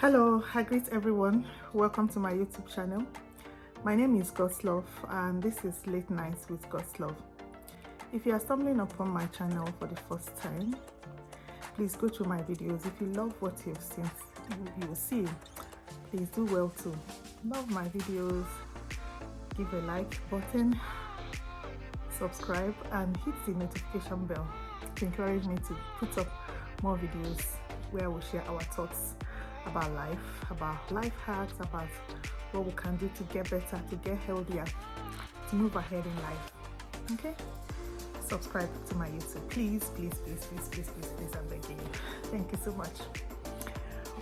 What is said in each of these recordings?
Hello, I greet everyone. Welcome to my YouTube channel. My name is God's Love and this is Late Nights with God's Love. If you are stumbling upon my channel for the first time, please go through my videos. If you love what you've seen, you will see. Please do well to love my videos, give a like button, subscribe and hit the notification bell to encourage me to put up more videos where we share our thoughts about life hacks, about what we can do to get better, to get healthier, to move ahead in life. Okay, subscribe to my YouTube, please, I'm begging you. Thank you so much.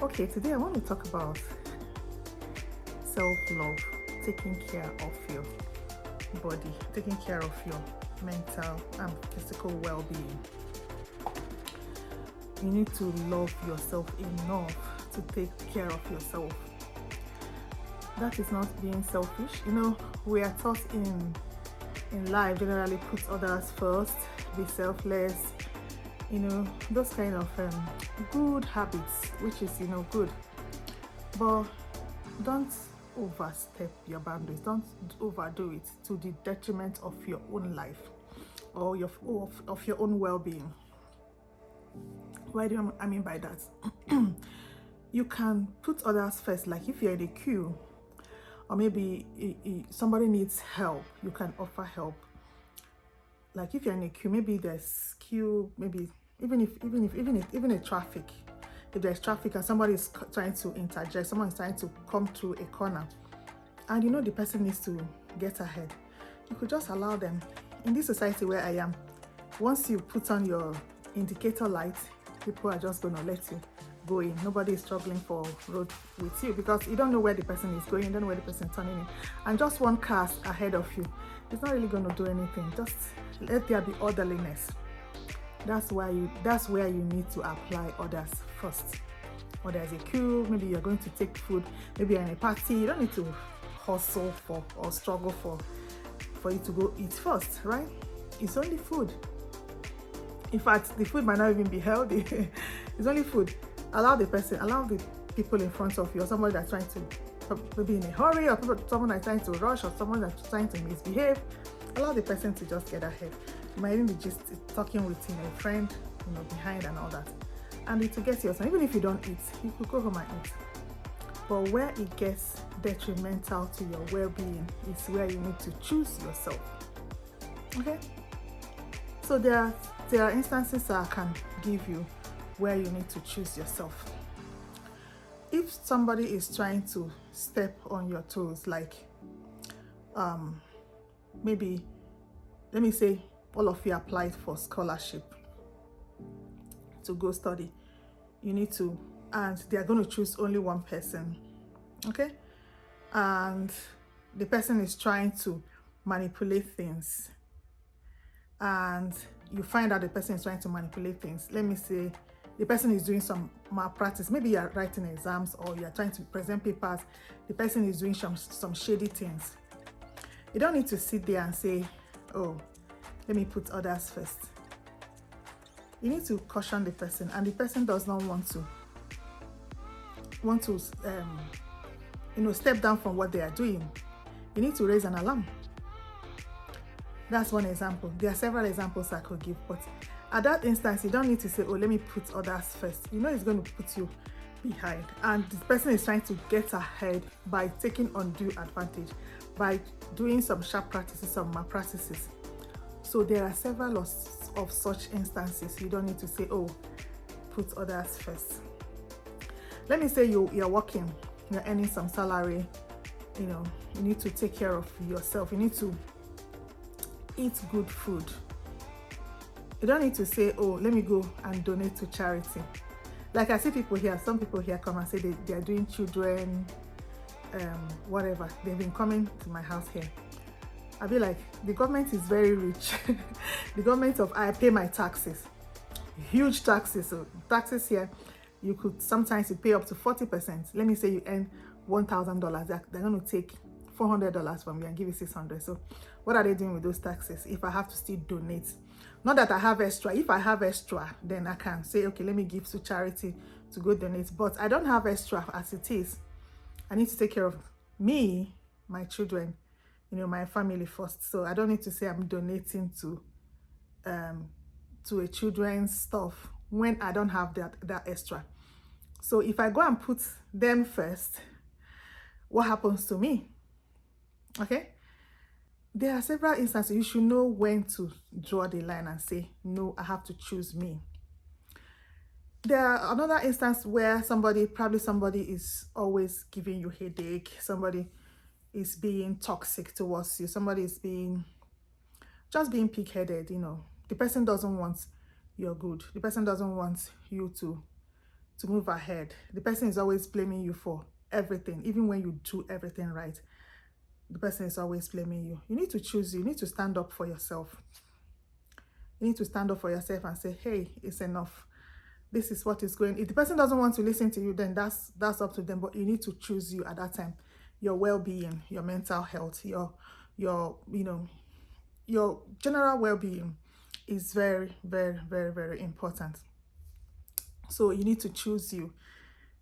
Okay, today I want to talk about self-love, taking care of your body, taking care of your mental and physical well-being. You need to love yourself enough to take care of yourself. That is not being selfish. You know, we are taught in life generally put others first, be selfless, you know, those kind of good habits, which is, you know, good. But don't overstep your boundaries. Don't overdo it to the detriment of your own life or of your own well-being. What do I mean by that? You can put others first, like if you're in a queue or maybe somebody needs help, you can offer help. Like if you're in a queue, maybe there's queue, maybe even a traffic, if there's traffic and somebody is trying to interject, someone is trying to come through a corner and you know the person needs to get ahead, you could just allow them. In this society where I am, once you put on your indicator light, people are just going to let you go in. Nobody is struggling for road with you because you don't know where the person is going, you don't know where the person is turning in, and just one car ahead of you, it's not really going to do anything. Just let there be orderliness. That's where you need to apply others first. Or there's a queue, maybe you're going to take food, maybe you're in a party, you don't need to hustle for or struggle for you to go eat first, right? It's only food. In fact, the food might not even be healthy. It's only food. Allow the people in front of you, or somebody that's trying to maybe in a hurry, or someone that's trying to rush, or someone that's trying to misbehave. Allow the person to just get ahead. You might even be just talking with a friend, you know, behind and all that. And to get yourself, even if you don't eat, you could go home and eat. But where it gets detrimental to your well-being is where you need to choose yourself. Okay? So there are instances I can give you where you need to choose yourself. If somebody is trying to step on your toes, like maybe, let me say all of you applied for scholarship to go study, you need to, and they are going to choose only one person, okay? And the person is trying to manipulate things, and you find out the person is trying to manipulate things. Let me say the person is doing some malpractice. Maybe you're writing exams or you're trying to present papers. The person is doing some shady things. You don't need to sit there and say, oh, let me put others first. You need to caution the person, and the person does not want to you know, step down from what they are doing. You need to raise an alarm. That's one example. There are several examples I could give, but at that instance, you don't need to say, oh, let me put others first. You know it's going to put you behind. And the person is trying to get ahead by taking undue advantage, by doing some sharp practices, some malpractices. So there are several of such instances. You don't need to say, oh, put others first. Let me say you're working, you're earning some salary, you know, you need to take care of yourself. You need to eat good food. You don't need to say, oh, let me go and donate to charity. Like I see people here, some people here come and say they are doing children, whatever. They've been coming to my house here. I'll be like, the government is very rich. The government I pay my taxes, huge taxes. So taxes here, you could sometimes you pay up to 40%. Let me say you earn $1,000. They're going to take $400 from you and give you $600. So what are they doing with those taxes if I have to still donate? Not that I have extra. If I have extra, then I can say, okay, let me give to charity to go donate, but I don't have extra as it is. I need to take care of me, my children, my family first. So I don't need to say I'm donating to a children's stuff when I don't have that extra. So if I go and put them first, what happens to me? Okay, there are several instances. You should know when to draw the line and say, no, I have to choose me. There are another instance where somebody is always giving you headache, somebody is being toxic towards you, somebody is being pig-headed. The person doesn't want your good, the person doesn't want you to move ahead, the person is always blaming you for everything, even when you do everything right. The person is always blaming you. You need to choose. You need to stand up for yourself. You need to stand up for yourself and say, hey, it's enough. This is what is going. If the person doesn't want to listen to you, then that's up to them. But you need to choose you at that time. Your well-being, your mental health, your general well-being is very, very, very, very important. So you need to choose you.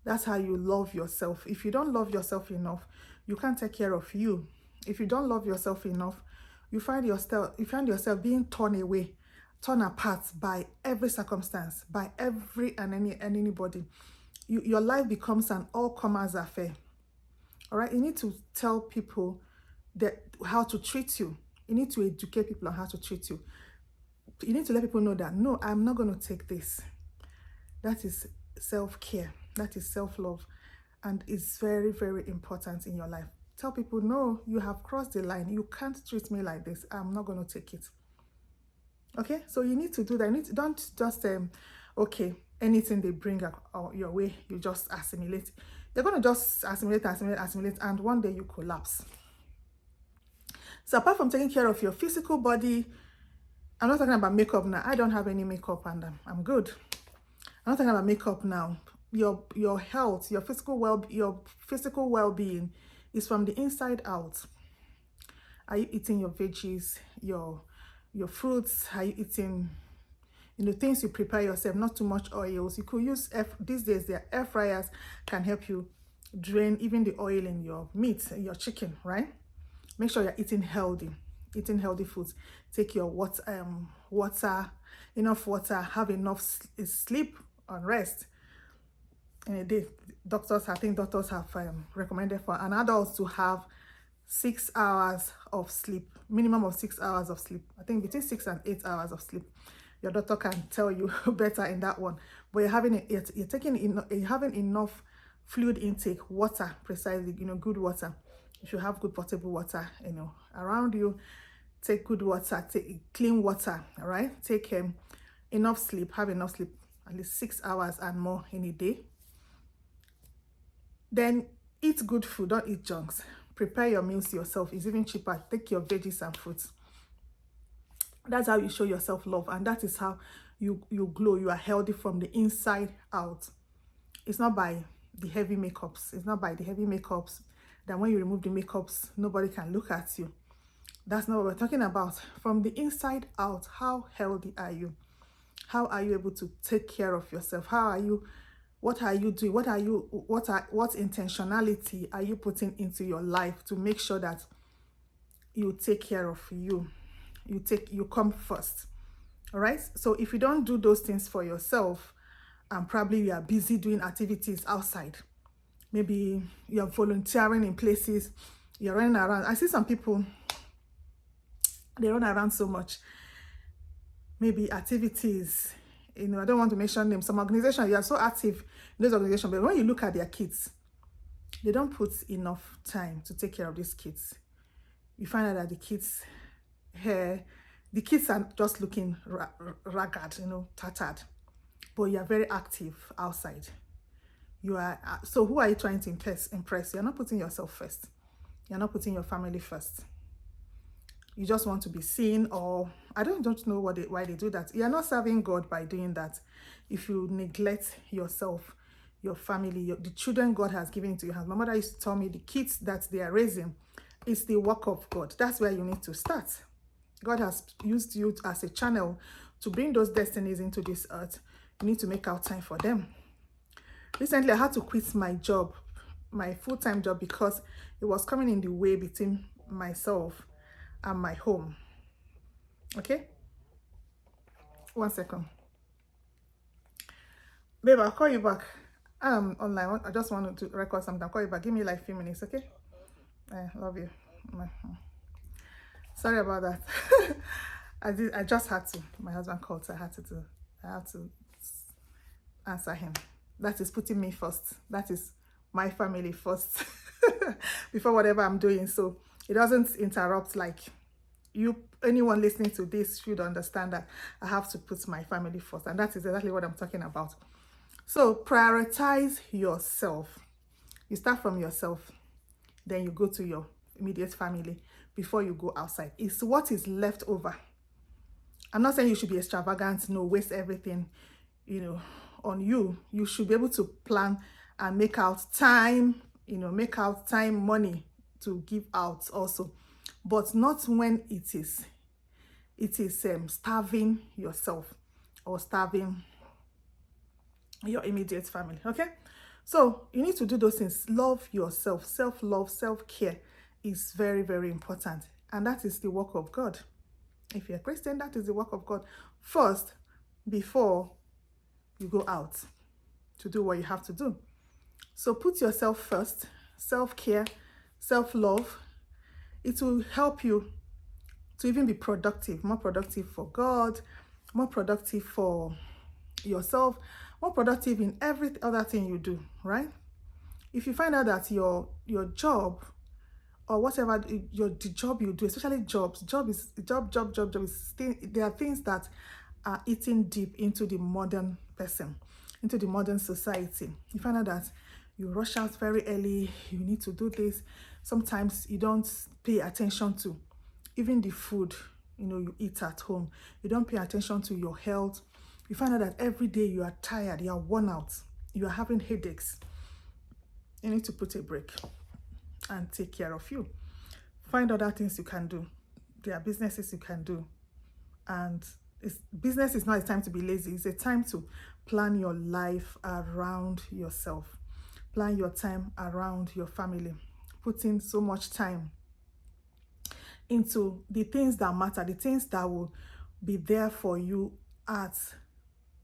That's how you love yourself. If you don't love yourself enough, you can't take care of you. If you don't love yourself enough, you find yourself being torn away, torn apart by every circumstance, by every and anybody. Your life becomes an all-comers affair. All right, you need to tell people how to treat you. You need to educate people on how to treat you. You need to let people know that, no, I'm not going to take this. That is self-care. That is self-love. And it's very, very important in your life. Tell people, no, you have crossed the line. You can't treat me like this. I'm not going to take it. Okay? So you need to do that. Don't just, okay, anything they bring your way, you just assimilate. They're going to just assimilate, and one day you collapse. So apart from taking care of your physical body, I'm not talking about makeup now. I don't have any makeup and I'm good. I'm not talking about makeup now. Your health, your physical well-being is from the inside out. Are you eating your veggies, your fruits? Are you eating things you prepare yourself, not too much oils? You could use these days the air fryers can help you drain even the oil in your meat, your chicken, right? Make sure you're eating healthy foods. Take your water, enough water, have enough sleep and rest in a day. I think doctors have recommended for an adult to have 6 hours of sleep, minimum of 6 hours of sleep. I think between 6 and 8 hours of sleep. Your doctor can tell you better in that one. But you're having enough fluid intake, water precisely, good water. You should have good potable water, around you. Take good water, take clean water, all right? Take enough sleep, have enough sleep, at least 6 hours and more in a day. Then eat good food, don't eat junks. Prepare your meals yourself. It's even cheaper. Take your veggies and fruits. That's how you show yourself love, and that is how you glow. You are healthy from the inside out. It's not by the heavy makeups. It's not by the heavy makeups that when you remove the makeups, nobody can look at you. That's not what we're talking about. From the inside out, how healthy are you? How are you able to take care of yourself? What are you doing? What intentionality are you putting into your life to make sure that you take care of you? You come first. All right? So if you don't do those things for yourself, and probably you are busy doing activities outside, maybe you're volunteering in places, you're running around. I see some people, they run around so much. Maybe activities, I don't want to mention them. Some organizations, you are so active in those organizations, but when you look at their kids, they don't put enough time to take care of these kids. You find out that the kids are just looking ragged, tattered, but you are very active outside. So who are you trying to impress? You're not putting yourself first. You're not putting your family first. You just want to be seen, or I don't know why they do that. You're not serving God by doing that. If you neglect yourself, your family, the children God has given into your hands. My mother used to tell me the kids that they are raising is the work of God. That's where you need to start. God has used you as a channel to bring those destinies into this earth. You need to make out time for them. Recently, I had to quit my job, my full-time job, because it was coming in the way between myself and my home. Okay? 1 second. Babe, I'll call you back. I'm online. I just wanted to record something. I'll call you back. Give me like a few minutes, okay? I love you. Sorry about that. I just had to. My husband called, so I had to answer him. That is putting me first. That is my family first before whatever I'm doing. So it doesn't interrupt. Like, anyone listening to this should understand that I have to put my family first, and that is exactly what I'm talking about. So prioritize yourself. You start from yourself, then you go to your immediate family before you go outside. It's what is left over. I'm not saying you should be extravagant, no, waste everything, on you. You should be able to plan and make out time, money to give out also, but not when it is starving yourself or starving your immediate family. Okay, so you need to do those things. Love yourself. Self-love, self-care is very, very important, and that is the work of God. If you're a Christian, that is the work of God first, before you go out to do what you have to do. So put yourself first. Self-care, self-love. It will help you to even be productive, more productive for God, more productive for yourself, more productive in every other thing you do, right? If you find out that your job or whatever the job you do, especially job is there are things that are eating deep into the modern person, into the modern society. You find out that you rush out very early, you need to do this. Sometimes you don't pay attention to even the food you eat at home. You don't pay attention to your health. You find out that every day you are tired, you are worn out, you are having headaches. You need to put a break and take care of you. Find other things you can do. There are businesses you can do. And business is not a time to be lazy. It's a time to plan your life around yourself. Plan your time around your family. Put in so much time into the things that matter, the things that will be there for you at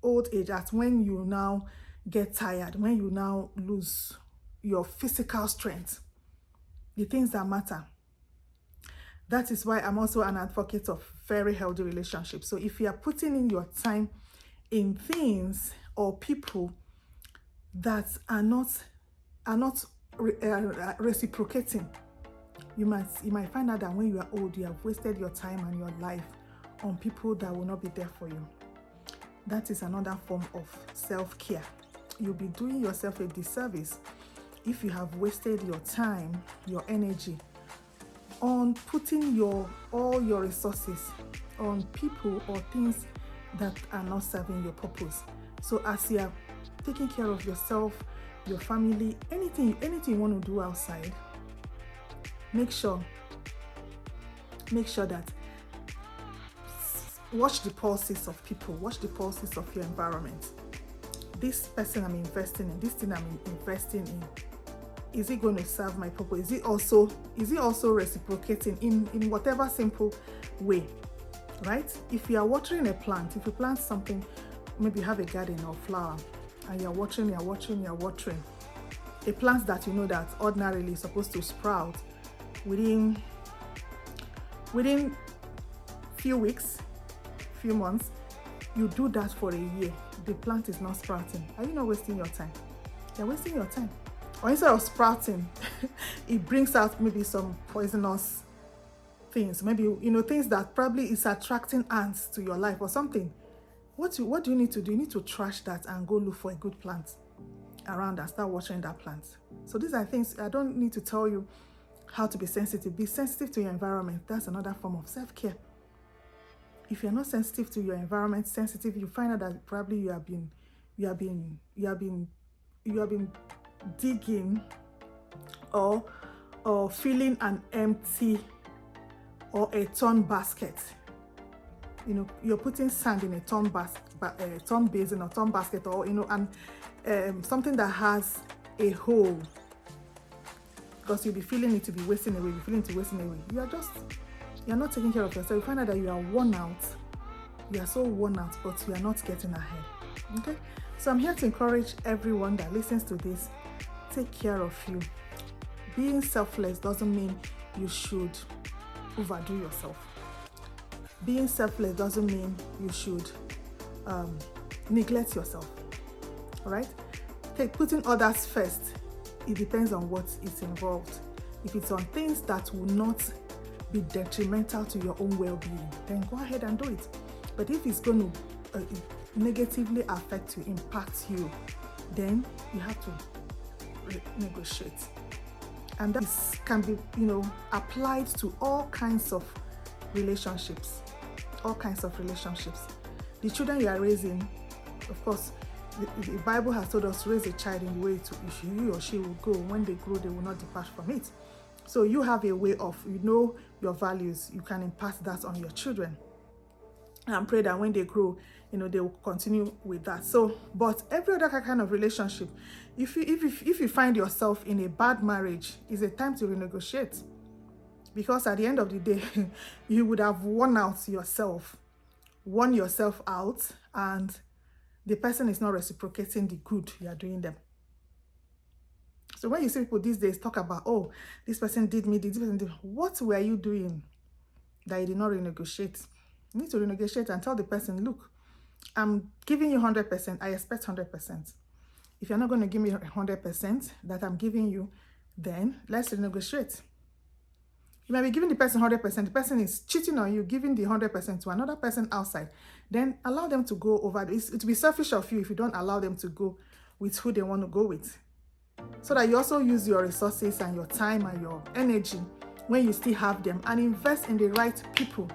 old age, at when you now get tired, when you now lose your physical strength, the things that matter. That is why I'm also an advocate of very healthy relationships. So if you are putting in your time in things or people that are not reciprocating, you might find out that when you are old, you have wasted your time and your life on people that will not be there for you. That is another form of self-care. You'll be doing yourself a disservice if you have wasted your time, your energy on putting all your resources on people or things that are not serving your purpose. So as you are taking care of yourself, your family, anything you want to do outside, make sure that watch the pulses of people, watch the pulses of your environment. This person I'm investing in, this thing I'm investing in, is it going to serve my purpose? Is it also reciprocating in whatever simple way, right? If you are watering a plant, if you plant something, maybe you have a garden or flower, and you're watering a plant that you know that ordinarily is supposed to sprout within few weeks, few months. You do that for a year, the plant is not sprouting. Are you not wasting your time? You're wasting your time. Or instead of sprouting, it brings out maybe some poisonous things, maybe things that probably is attracting ants to your life or something. What do you need to do? You need to trash that and go look for a good plant around and start watering that plant. So these are things I don't need to tell you how to be sensitive. Be sensitive to your environment. That's another form of self-care. If you're not sensitive to your environment, you find out that probably you have been digging or filling an empty or a torn basket you're putting sand in a turn basin or turn basket, or and something that has a hole, because you'll be feeling it to be wasting away, you're not taking care of yourself. You find out that you are worn out, you are so worn out, but you are not getting ahead. Okay, so I'm here to encourage everyone that listens to this. Take care of you. Being selfless doesn't mean you should overdo yourself. Being selfless doesn't mean you should neglect yourself. All right? Okay, putting others first, it depends on what is involved. If it's on things that will not be detrimental to your own well-being, then go ahead and do it. But if it's going to negatively affect you, impact you, then you have to negotiate. And that can be, applied to all kinds of relationships. The children you are raising, of course, the Bible has told us to raise a child in the way he or she will go. When they grow, they will not depart from it. So you have a way of, your values. You can impart that on your children. And pray that when they grow, they will continue with that. So, but every other kind of relationship, if you find yourself in a bad marriage, it's a time to renegotiate. Because at the end of the day, you would have worn yourself out, and the person is not reciprocating the good you are doing them. So when you see people these days talk about, oh, this person did me, this person did, what were you doing that you did not renegotiate? You need to renegotiate and tell the person, look, I'm giving you 100%, I expect 100%. If you're not going to give me 100% that I'm giving you, then let's renegotiate. You might be giving the person 100%, the person is cheating on you, giving the 100% to another person outside. Then allow them to go over this. It will be selfish of you if you don't allow them to go with who they want to go with. So that you also use your resources and your time and your energy when you still have them, and invest in the right people.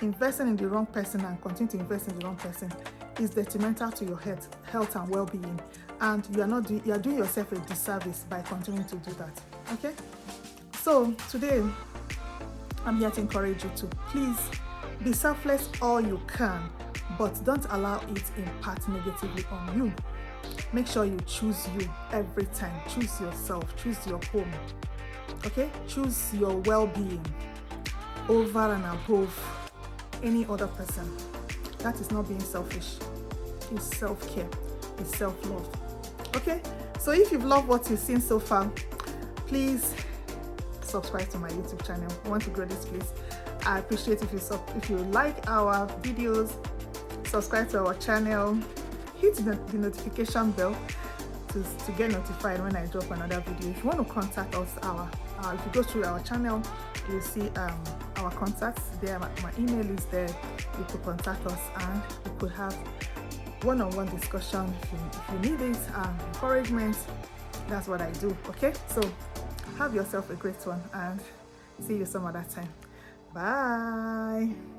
Investing in the wrong person and continue to invest in the wrong person is detrimental to your health and well-being, and you are doing yourself a disservice by continuing to do that. Okay? So today, I'm here to encourage you to please be selfless all you can, but don't allow it impact negatively on you. Make sure you choose you every time. Choose yourself. Choose your home. Okay? Choose your well-being over and above any other person. That is not being selfish. It's self-care. It's self-love. Okay? So if you've loved what you've seen so far, please subscribe to my YouTube channel. I want to grow this place. I appreciate if you like our videos, subscribe to our channel, hit the notification bell to get notified when I drop another video. If you want to contact us, if you go through our channel, you'll see our contacts there. My email is there. You could contact us and we could have one-on-one discussion if you need it, encouragement. That's what I do. Okay, so have yourself a great one and see you some other time. Bye.